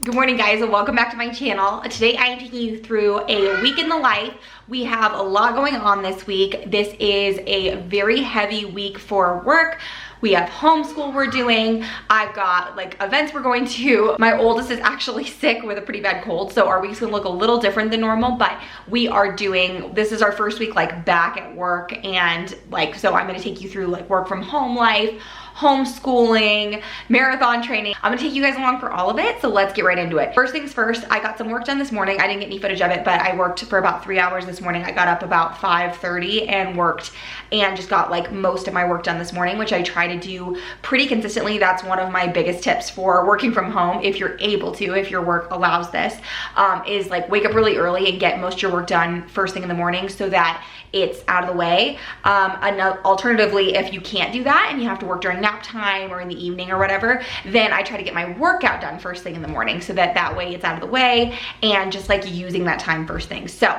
Good morning, guys, and welcome back to my channel. Today I am taking you through a week in the life. We have a lot going on this week. This is a very heavy week for work. We have homeschool we're doing. I've got like events we're going to. My oldest is actually sick with a pretty bad cold, so our week's gonna look a little different than normal, but we are doing, this is our first week like back at work, and like, so I'm gonna take you through like work from home life, homeschooling, marathon training. I'm gonna take you guys along for all of it, so let's get right into it. First things first, I got some work done this morning. I didn't get any footage of it, but I worked for about 3 hours this morning. I got up about 5:30 and worked and just got like most of my work done this morning, which I try to do pretty consistently. That's one of my biggest tips for working from home, if you're able to, if your work allows this, is like wake up really early and get most of your work done first thing in the morning so that it's out of the way. Alternatively, if you can't do that and you have to work during nap time or in the evening or whatever, then I try to get my workout done first thing in the morning so that way it's out of the way and just like using that time first thing. So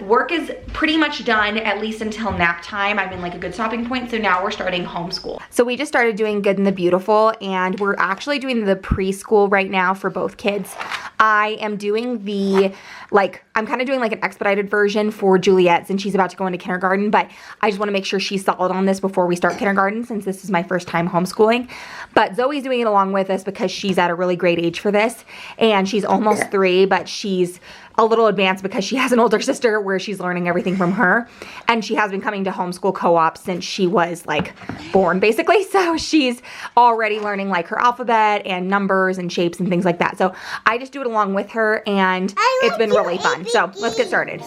work is pretty much done, at least until nap time. I'm in like a good stopping point, so now we're starting homeschool. So we just started doing Good and the Beautiful, and we're actually doing the preschool right now for both kids. I am doing the, like, I'm kind of doing like an expedited version for Juliet since she's about to go into kindergarten, but I just want to make sure she's solid on this before we start kindergarten since this is my first time homeschooling. But Zoe's doing it along with us because she's at a really great age for this, and she's almost 3, but she's a little advanced because she has an older sister where she's learning everything from her, and she has been coming to homeschool co-op since she was like born basically, so she's already learning like her alphabet and numbers and shapes and things like that. So I just do it along with her, and it's been really fun. So let's get started.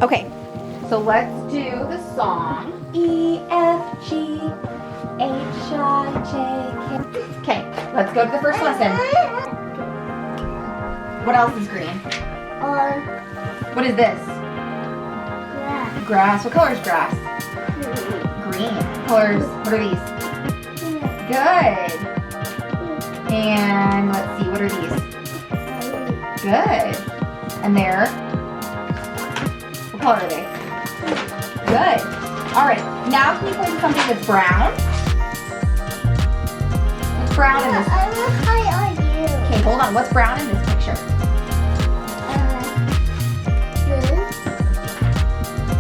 Okay, so let's do the song E-F-G-H-I-J-K. Okay, let's go to the first lesson. What else is green? What is this? Grass. Grass. What color is grass? Green. Colors, what are these? Good. And let's see, what are these? Good. And they're, what color are they? Good. All right, now can you point to something that's brown? What's brown in this? I will hide on you. Okay, hold on. What's brown in this picture?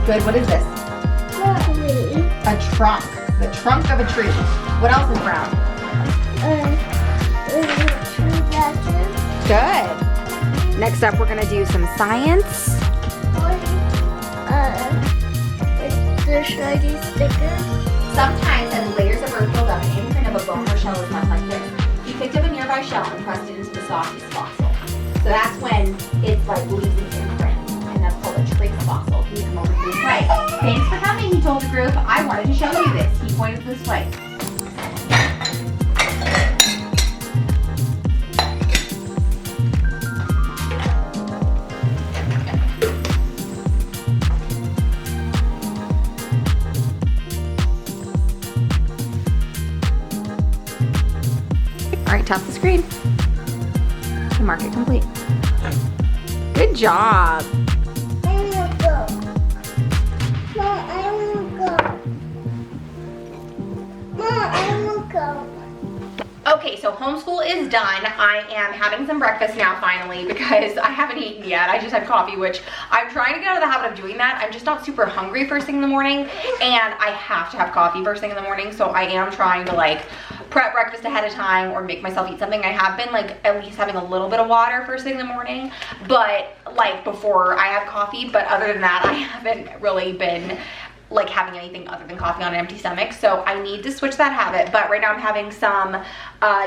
Good. What is this? Tree. A trunk. The trunk of a tree. What else is brown? Tree branches. Good. Next up, we're going to do some science. The shiny stickers. Sometimes, as layers of earth build up, an imprint of a bone or shell is left like this. He picked up a nearby shell and pressed it into the softest fossil. So that's when it's like leaves an imprint, and that's called a trace fossil. Can you come over this way? Thanks for coming, he told the group. I wanted to show you this. He pointed this way. All right, tap the screen and mark it complete. Good job. I will go. Mom, I will go. Mom, I will go. Okay, so homeschool is done. I am having some breakfast now finally because I haven't eaten yet. I just had coffee, which I'm trying to get out of the habit of doing that. I'm just not super hungry first thing in the morning, and I have to have coffee first thing in the morning, so I am trying to like prep breakfast ahead of time or make myself eat something. I have been like at least having a little bit of water first thing in the morning, but like before I have coffee, but other than that, I haven't really been like having anything other than coffee on an empty stomach, so I need to switch that habit. But right now I'm having some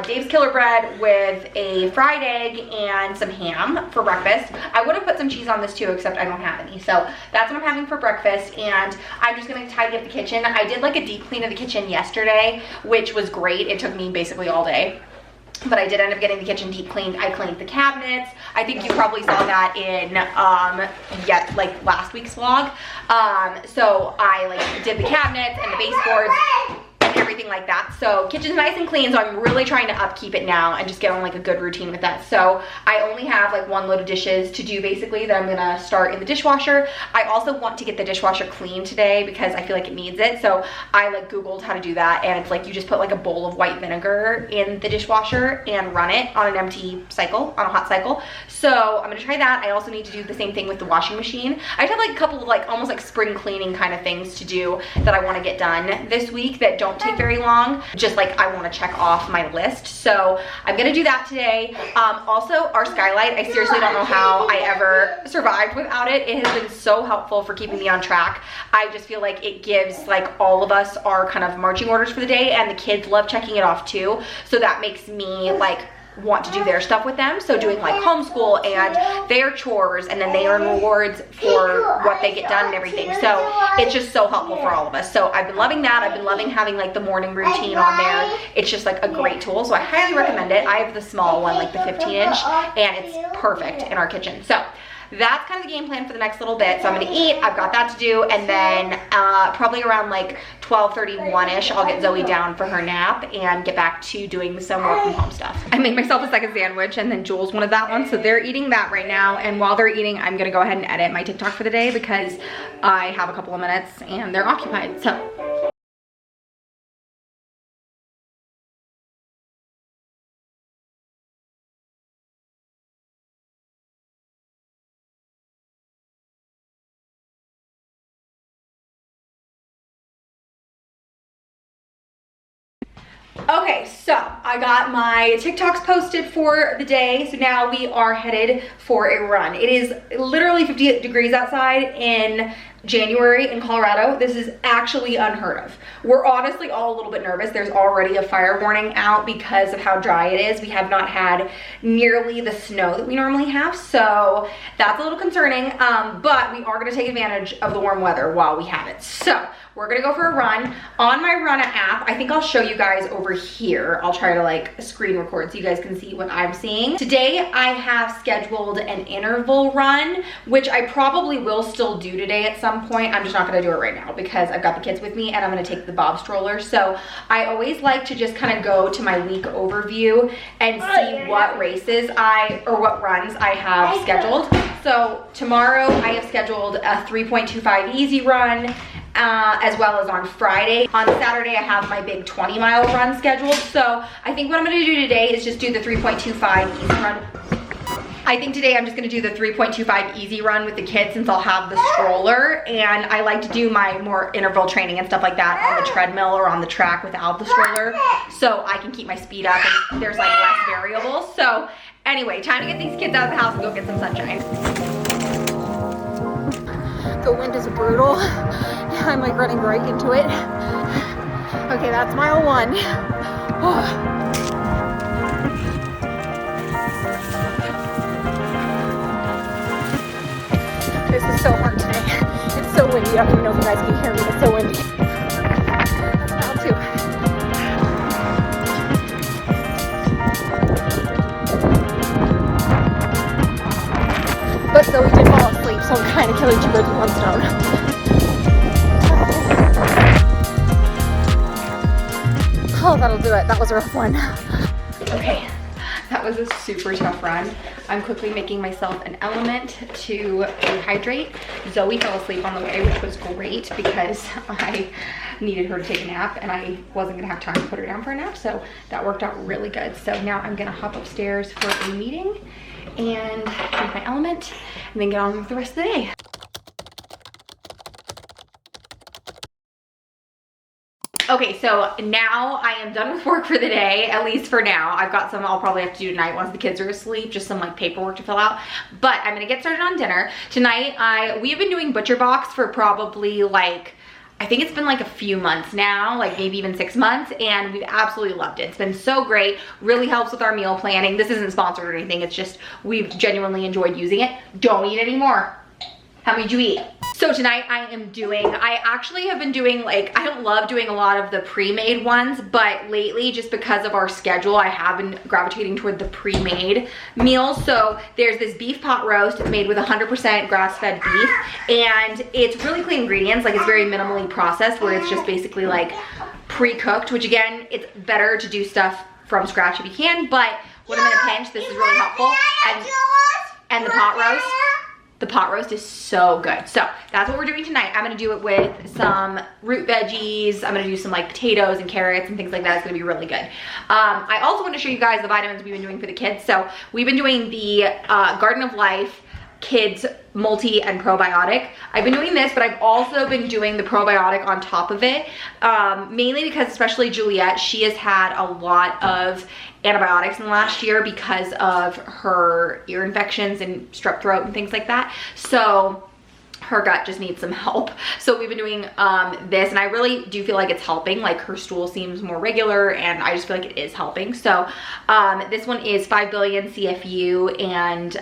Dave's Killer Bread with a fried egg and some ham for breakfast. I would have put some cheese on this too, except I don't have any, so that's what I'm having for breakfast. And I'm just gonna tidy up the kitchen. I did like a deep clean of the kitchen yesterday, which was great. It took me basically all day. but I did end up getting the kitchen deep cleaned. I cleaned the cabinets. I think you probably saw that in like last week's vlog. So I like did the cabinets and the baseboards and everything like that. So kitchen's nice and clean, so I'm really trying to upkeep it now and just get on like a good routine with that. So I only have like one load of dishes to do basically that I'm gonna start in the dishwasher. I also want to get the dishwasher clean today because I feel like it needs it. So I like Googled how to do that, and it's like you just put like a bowl of white vinegar in the dishwasher and run it on an empty cycle, on a hot cycle. So I'm gonna try that. I also need to do the same thing with the washing machine. I just have like a couple of like almost like spring cleaning kind of things to do that I want to get done this week that don't take very long, just like I want to check off my list. So I'm gonna do that today. Also our skylight, I seriously don't know how I ever survived without it. It has been so helpful for keeping me on track. I just feel like it gives like all of us our kind of marching orders for the day, and the kids love checking it off too, so that makes me like want to do their stuff with them. So doing like homeschool and their chores, and then they earn rewards for what they get done and everything. So it's just so helpful for all of us. So I've been loving that. I've been loving having like the morning routine on there. It's just like a great tool. So I highly recommend it. I have the small one, like the 15-inch, and it's perfect in our kitchen. So that's kind of the game plan for the next little bit. So I'm gonna eat, I've got that to do, and then probably around like 12:31ish, I'll get Zoe down for her nap and get back to doing some work from home stuff. I made myself a second sandwich, and then Jules wanted that one, so they're eating that right now. And while they're eating, I'm gonna go ahead and edit my TikTok for the day because I have a couple of minutes and they're occupied. So okay, so I got my TikToks posted for the day. So now we are headed for a run. It is literally 50 degrees outside in January in Colorado. This is actually unheard of. We're honestly all a little bit nervous. There's already a fire warning out because of how dry it is. We have not had nearly the snow that we normally have, so that's a little concerning, but we are gonna take advantage of the warm weather while we have it. So we're gonna go for a run. On my Run app, I think I'll show you guys over here. I'll try to like screen record so you guys can see what I'm seeing. Today I have scheduled an interval run, which I probably will still do today at some point. I'm just not gonna do it right now because I've got the kids with me and I'm gonna take the Bob stroller. So I always like to just kind of go to my week overview and see what races or what runs I have scheduled. So tomorrow I have scheduled a 3.25 easy run, as well as on Friday. On Saturday, I have my big 20-mile run scheduled. So I think what I'm gonna do today is just do the 3.25 easy run. I think today I'm just gonna do the 3.25 easy run with the kids since I'll have the stroller, and I like to do my more interval training and stuff like that on the treadmill or on the track without the stroller, so I can keep my speed up and there's like less variables. So anyway, time to get these kids out of the house and go get some sunshine. The wind is brutal. I'm like running right into it. Okay, that's mile 1. This is so hard today. It's so windy. I don't even know if you guys can hear me. It's so windy. That's mile 2. But Zoe did fall asleep, so I'm kind of killing 2 birds with 1 stone. Oh, that'll do it. That was a rough one. Okay, that was a super tough run. I'm quickly making myself an element to rehydrate. Zoe fell asleep on the way, which was great because I needed her to take a nap and I wasn't gonna have time to put her down for a nap, so that worked out really good. So now I'm gonna hop upstairs for a meeting and drink my element and then get on with the rest of the day. Okay, so now I am done with work for the day, at least for now. I've got some I'll probably have to do tonight once the kids are asleep, just some like paperwork to fill out. But I'm gonna get started on dinner. Tonight, we have been doing Butcher Box for probably like, I think it's been like a few months now, like maybe even 6 months, and we've absolutely loved it. It's been so great, really helps with our meal planning. This isn't sponsored or anything, it's just we've genuinely enjoyed using it. Don't eat anymore. How many did you eat? So tonight I actually have been doing, like, I don't love doing a lot of the pre-made ones, but lately, just because of our schedule, I have been gravitating toward the pre-made meals. So there's this beef pot roast. It's made with 100% grass-fed beef, and it's really clean ingredients. Like, it's very minimally processed, where it's just basically like pre-cooked, which again, it's better to do stuff from scratch if you can, but when I'm in a pinch, this is really helpful. And the pot roast. The pot roast is so good. So that's what we're doing tonight. I'm gonna do it with some root veggies. I'm gonna do some like potatoes and carrots and things like that. It's gonna be really good. I also want to show you guys the vitamins we've been doing for the kids. So we've been doing the Garden of Life Kids Multi and Probiotic. I've been doing this, but I've also been doing the probiotic on top of it, mainly because especially Juliet, she has had a lot of antibiotics in the last year because of her ear infections and strep throat and things like that. So her gut just needs some help. So we've been doing this, and I really do feel like it's helping. Like, her stool seems more regular, and I just feel like it is helping. So this one is 5 billion CFU, and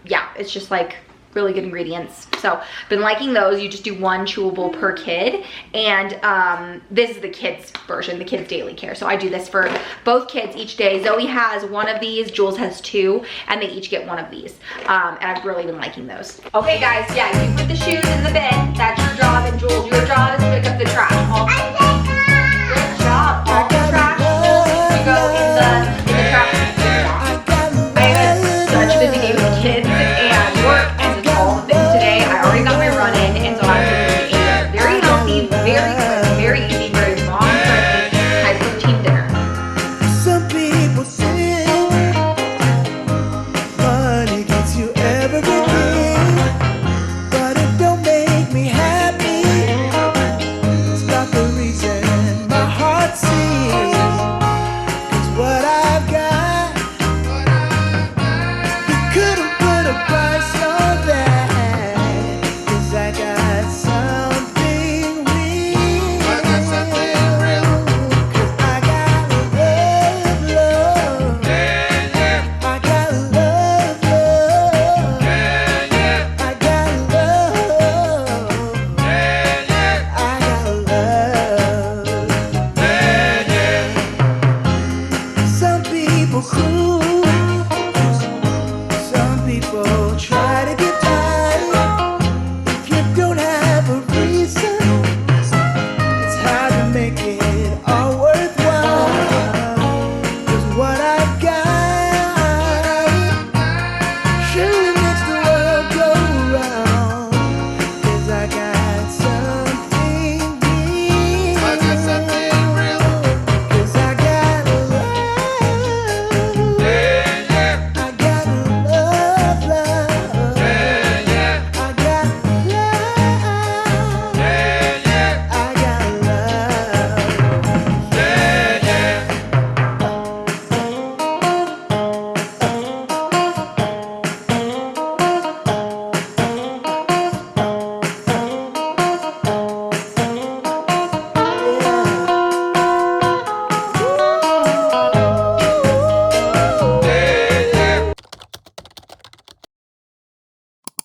yeah, it's just like really good ingredients. So been liking those. You just do one chewable per kid, and this is the kids version, the kids daily care. So I do this for both kids each day. Zoe has one of these, Jules has two, and they each get one of these, and I've really been liking those. Okay guys, yeah, you put the shoes in the bin. That's your job, and Jules, your job is to pick up the trash. Good job. All the trash needs to go in the trash. I had such a busy day with kids and work and just all the things today. I already got my run in, and so I'm doing a very healthy, very quick, very easy, very mom-friendly, high-protein dinner. Some people say money gets you everything, but it don't make me happy. It's not the reason my heart sings. 'Cause what I've got, you couldn't put a price on that. 'Cause I got something real. 'Cause I got love, love. I got love, love. I got love. Some people cruel, some people try to get by. If you don't have a reason, it's hard to make it all worthwhile. 'Cause what I've got surely makes the world go round. 'Cause I got something real. 'Cause I got love. I got love, love. I got love. I got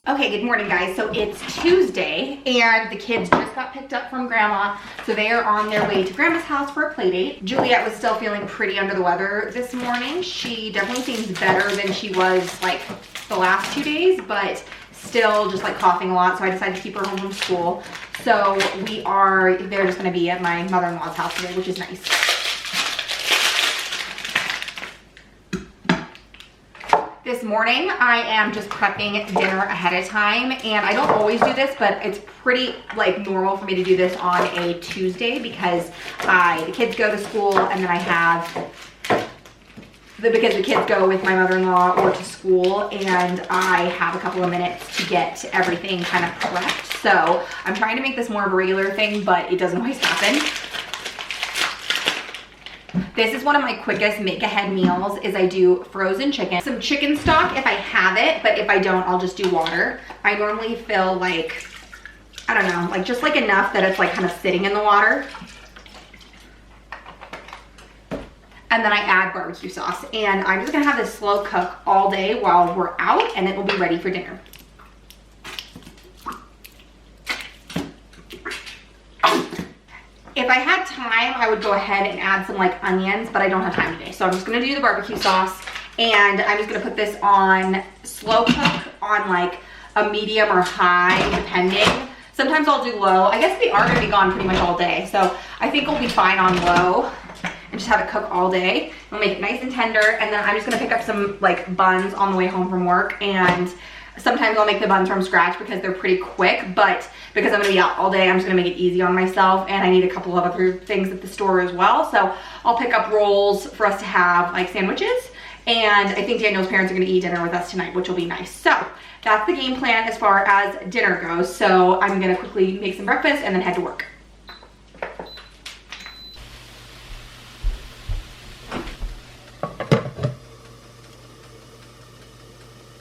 Okay, good morning guys. So it's Tuesday, and the kids just got picked up from grandma, so they are on their way to grandma's house for a play date. Juliet was still feeling pretty under the weather this morning. She definitely seems better than she was like the last 2 days, but still just like coughing a lot, so I decided to keep her home from school. So they're just gonna be at my mother-in-law's house today, which is nice. This morning, I am just prepping dinner ahead of time, and I don't always do this, but it's pretty like normal for me to do this on a Tuesday because the kids go to school, and then I have because the kids go with my mother-in-law or to school, and I have a couple of minutes to get everything kind of prepped. So I'm trying to make this more of a regular thing, but it doesn't always happen. This is one of my quickest make-ahead meals. Is I do frozen chicken, some chicken stock if I have it, but if I don't, I'll just do water. I normally fill like, I don't know, like just like enough that it's like kind of sitting in the water. And then I add barbecue sauce, and I'm just gonna have this slow cook all day while we're out, and it will be ready for dinner. If I had time, I would go ahead and add some like onions, but I don't have time today. So I'm just gonna do the barbecue sauce, and I'm just gonna put this on slow cook on like a medium or high, depending. Sometimes I'll do low. I guess they are gonna be gone pretty much all day, so I think we'll be fine on low and just have it cook all day. We'll make it nice and tender, and then I'm just gonna pick up some like buns on the way home from work, and sometimes I'll make the buns from scratch because they're pretty quick, but because I'm gonna be out all day, I'm just gonna make it easy on myself, and I need a couple of other things at the store as well. So I'll pick up rolls for us to have like sandwiches, and I think Daniel's parents are gonna eat dinner with us tonight, which will be nice. So that's the game plan as far as dinner goes. So I'm gonna quickly make some breakfast and then head to work.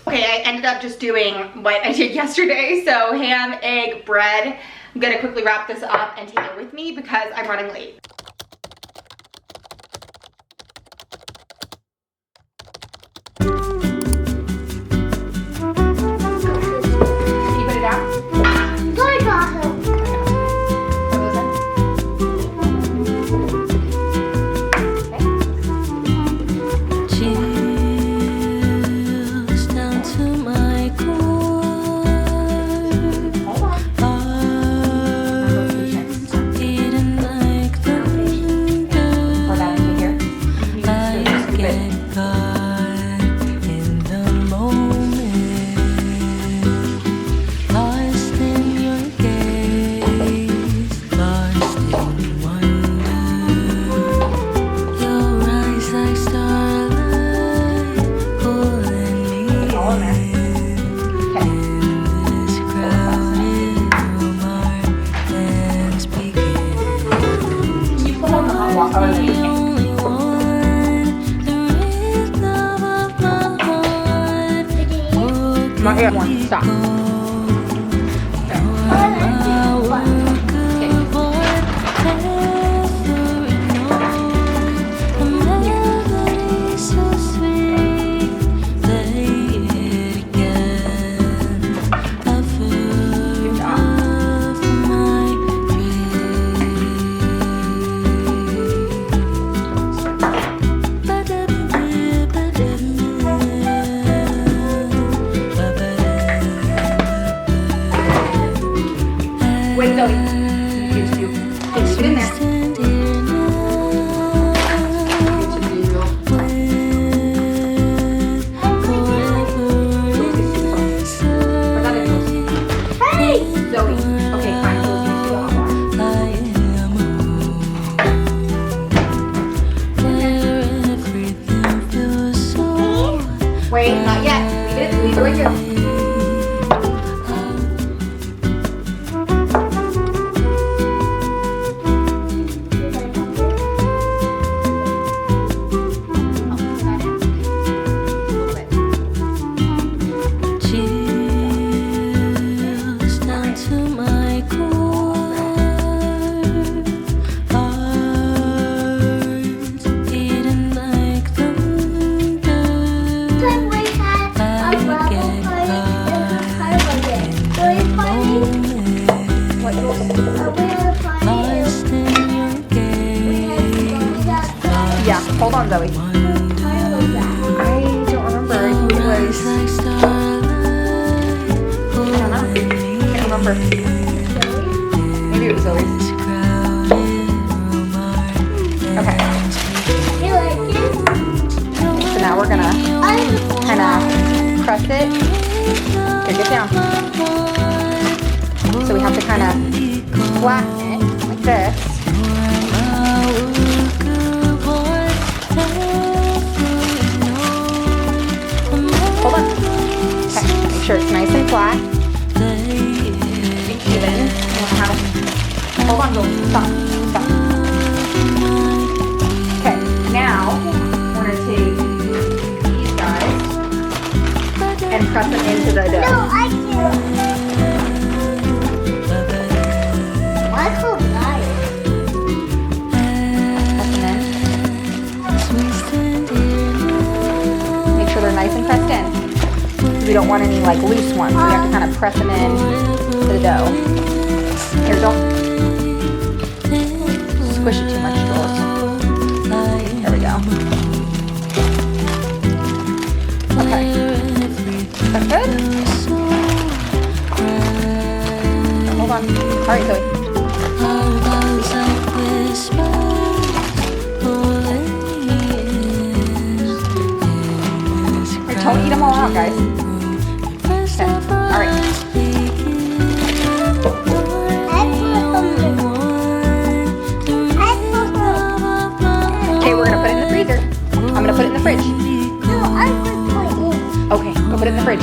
Okay, I ended up just doing what I did yesterday. So ham, egg, bread. I'm gonna quickly wrap this up and take it with me because I'm running late. Can you put it down? Go, I got him. My hair one, stop. Wait, Zoe. It's you. It's in there. Hey! Zoe. Okay, fine. Wait, not yet. Leave it right here. Yeah, hold on, Zoe. I don't remember. It was. I don't know. I can't remember. Maybe it was Zoe. Okay. So now we're gonna kind of press it. Here, get down. So we have to kind of flatten it like this. Hold on. Okay, make sure it's nice and flat. And even. Hold on, Joel. Stop. Stop. Okay, now we're going to take these guys and press them into the dough. No, I can't. Why so light? Press them in. Make sure they're nice and pressed in. We don't want any like loose ones. So we have to kind of press them in to the dough. Here, don't. guys. Okay. All right. Okay, we're gonna put it in the freezer. I'm gonna put it in the fridge. Okay, go put it in the fridge.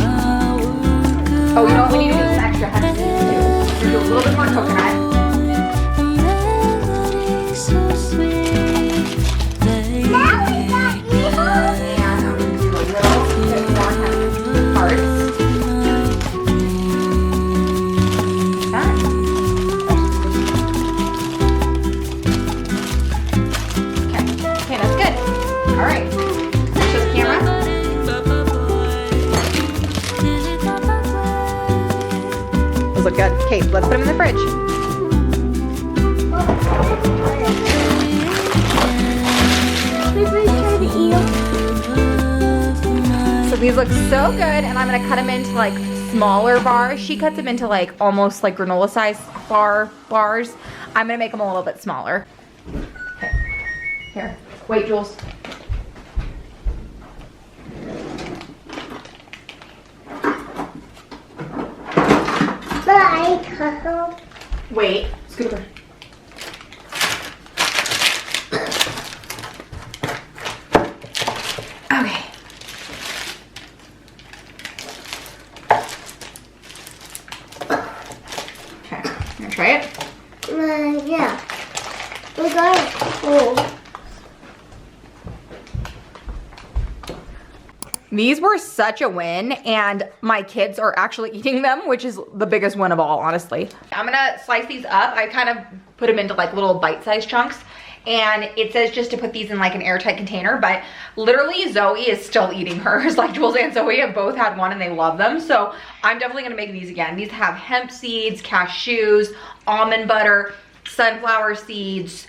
Oh, you know what? We need to do some extra hemp seeds too. Do a little bit more coconut. Look good. Okay, let's put them in the fridge. So these look so good, and I'm gonna cut them into like smaller bars. She cuts them into like almost like granola size bars. I'm gonna make them a little bit smaller. Okay. Here. Wait, Jules. Wait, scoot over. Okay. Okay, you gonna try it? Yeah. We got it cold. These were such a win, and my kids are actually eating them, which is the biggest win of all, honestly. I'm gonna slice these up. I kind of put them into like little bite-sized chunks, and it says just to put these in like an airtight container, but literally Zoe is still eating hers. Like Jules and Zoe have both had one and they love them, so I'm definitely gonna make these again. These have hemp seeds, cashews, almond butter, sunflower seeds,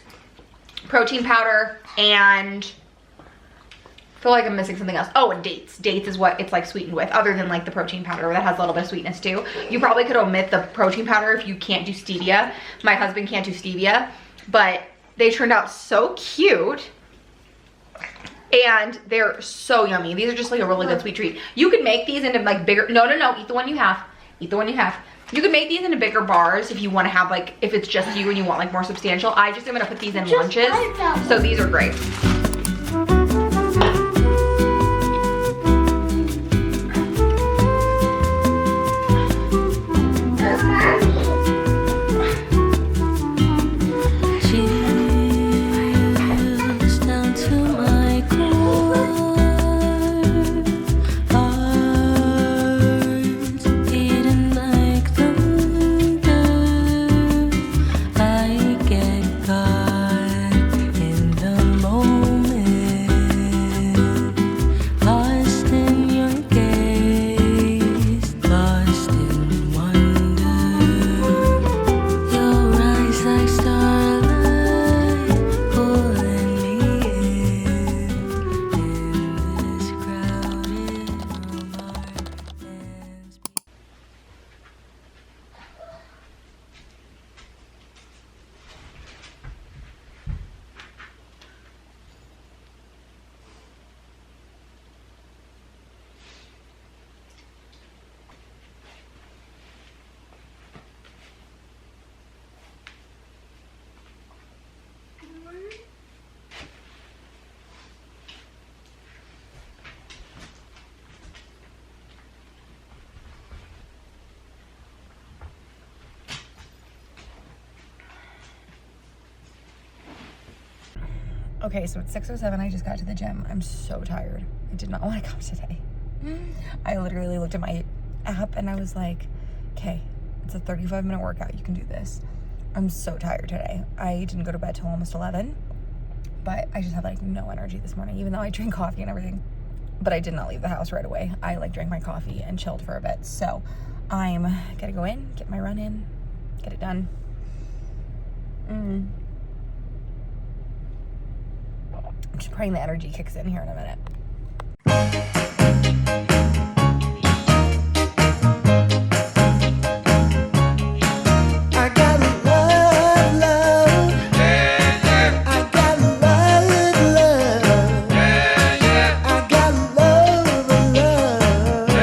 protein powder, and I feel like I'm missing something else. Oh, and dates. Dates is what it's like sweetened with, other than like the protein powder that has a little bit of sweetness too. You probably could omit the protein powder if you can't do stevia. My husband can't do stevia, but they turned out so cute. And they're so yummy. These are just like a really good sweet treat. You could make these into like bigger, no, eat the one you have. Eat the one you have. You could make these into bigger bars if you want to have like, if it's just you and you want like more substantial. I just am gonna put these in lunches. So these are great. Okay, so it's 6:07. I just got to the gym. I'm so tired. I did not want to come today. I literally looked at my app and I was like, okay, it's a 35-minute workout. You can do this. I'm so tired today. I didn't go to bed till almost 11, but I just have like no energy this morning, even though I drank coffee and everything. But I did not leave the house right away. I like drank my coffee and chilled for a bit. So I'm gonna go in, get my run in, get it done. I'm just praying the energy kicks in here in a minute. I gotta love, love. I gotta love, love. I gotta love, love.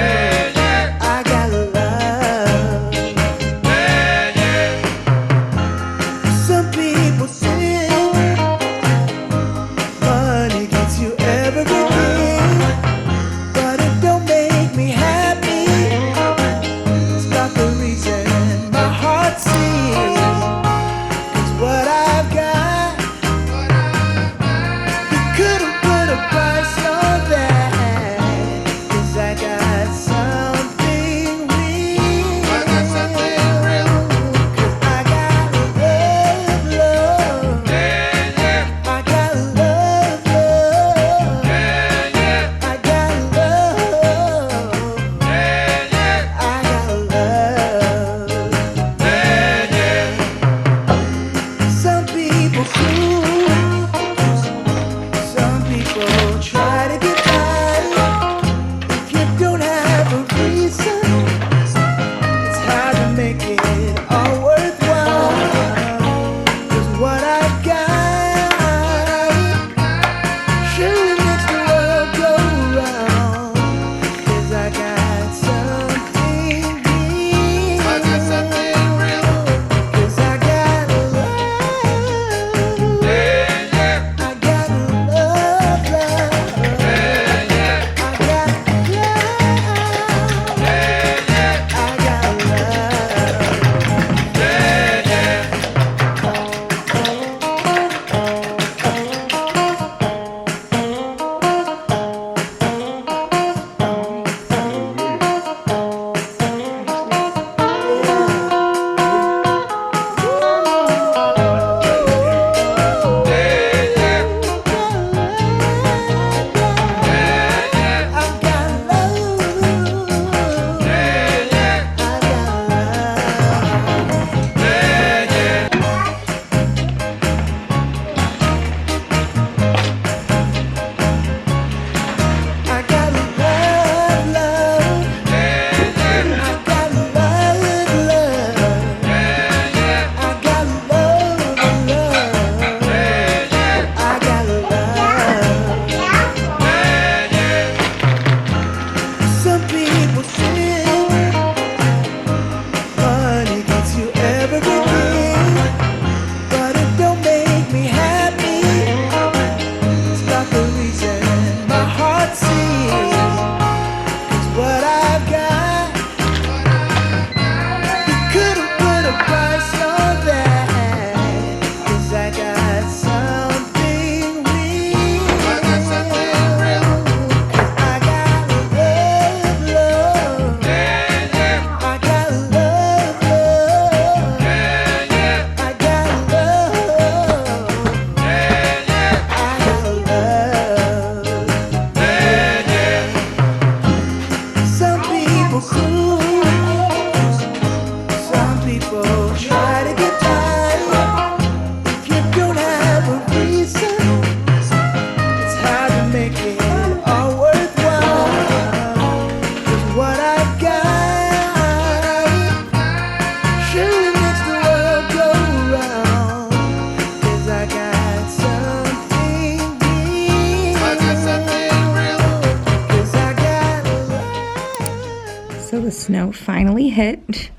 snow finally hit.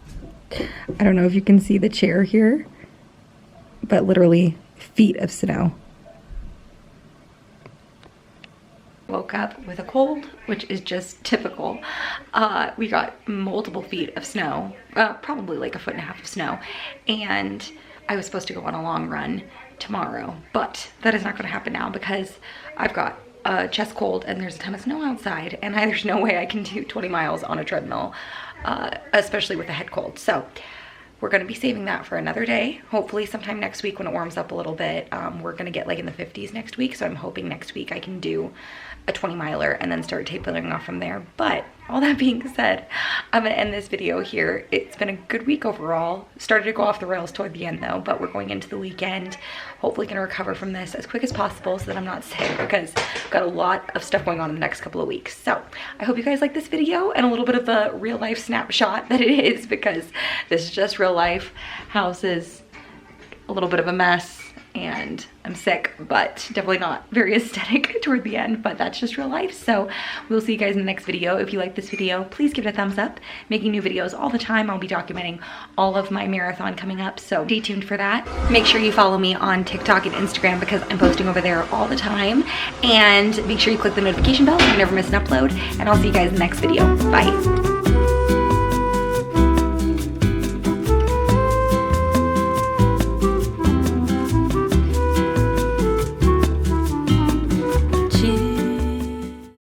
I don't know if you can see the chair here, but literally feet of snow. Woke up with a cold, which is just typical. We got multiple feet of snow, probably like 1.5 feet of snow, and I was supposed to go on a long run tomorrow, but that is not going to happen now because I've got a chest cold and there's a ton of snow outside, and there's no way I can do 20 miles on a treadmill, especially with a head cold. So we're going to be saving that for another day. Hopefully sometime next week when it warms up a little bit. We're going to get like in the 50s next week, so I'm hoping next week I can do a 20 miler and then start tapering off from there. But all that being said, I'm gonna end this video here. It's been a good week overall. Started to go off the rails toward the end though, but we're going into the weekend. Hopefully gonna recover from this as quick as possible so that I'm not sick, because I've got a lot of stuff going on in the next couple of weeks. So I hope you guys like this video and a little bit of a real life snapshot that it is, because this is just real life. House is a little bit of a mess and I'm sick, but definitely not very aesthetic toward the end, but that's just real life. So we'll see you guys in the next video. If you like this video, please give it a thumbs up. Making new videos all the time. I'll be documenting all of my marathon coming up, so stay tuned for that. Make sure you follow me on TikTok and Instagram because I'm posting over there all the time, and make sure you click the notification bell so you never miss an upload, and I'll see you guys in the next video. Bye.